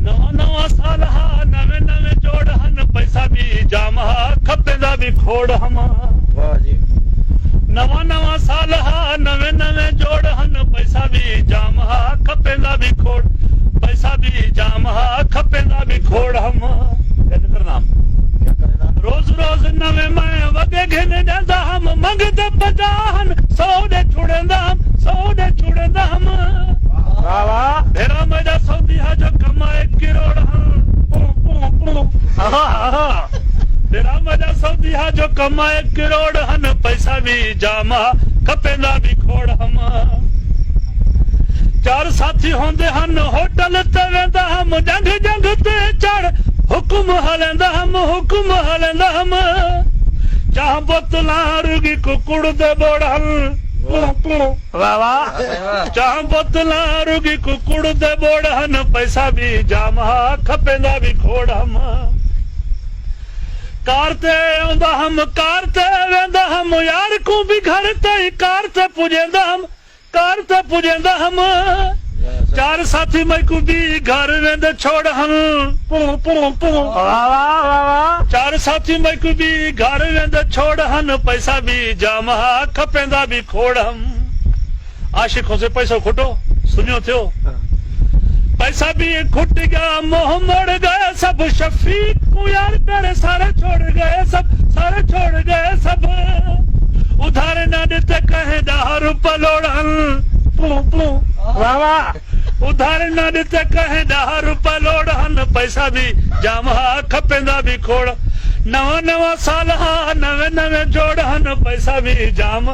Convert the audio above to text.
नवा नवा साल हा नवे नवे जोड़ हन पैसा भी जाम हा खपेंदा भी खोड़ हम वाह जी नवा नवा साल हा नवे नवे जोड़ हन पैसा भी जाम हा खपेंदा भी खोड़ पैसा भी जाम हा खपेंदा भी खोड़ हम गजकर नाम क्या करेगा रोज रोज नवे मैं वगे घिन जांदा हम मंगद बजाहन सौदे छुड़ंदा हम सौदे छुड़ंदा हम वाह वाह तेरा मजा सौदी हा जो कमाए किरोड़ हम तेरा मजा सौदी हा जो कमाए किरोड़ हन पैसा भी जामा खपेंदा भी खोड़ हम चार साथी होंदे हन होटल ते वेंदा हम जंग जंग ते चढ़ हुक्म हलेंदा हम चाह बोतलां रुगी कुकुड़ दे बोड़न वाह वाह चाह बोतलां रुगी कुकुड़ दे बोड़न पैसा भी जामा खपेंदा भी खोड़ हम कार ते आंदा हम कार ते वेंदा हम यार को भी घर ते कार ते पुजेंदा हम चार साथी मैं को भी घर वेंदे छोड़ हम वाह वाह वाह चार साथी मैं को भी घर वेंदे छोड़ हन पैसा भी जामा खपेंदा भी खोड़ हम आशिकों से पैसा खोटो सुनियो थियो पैसा भी खुट गया मोह मोड़ गए सब शफीक को यार तेरे सारे छोड़ गए सब उधार ना देते कहे 10 रुपये लोड़न वाह वाह उधार ना देते कहे 10 रुपये लोड़न पैसा भी जामा खपेंदा भी खोड़ नवा नवा साल हा नवे नवे जोड़ हन पैसा भी जाम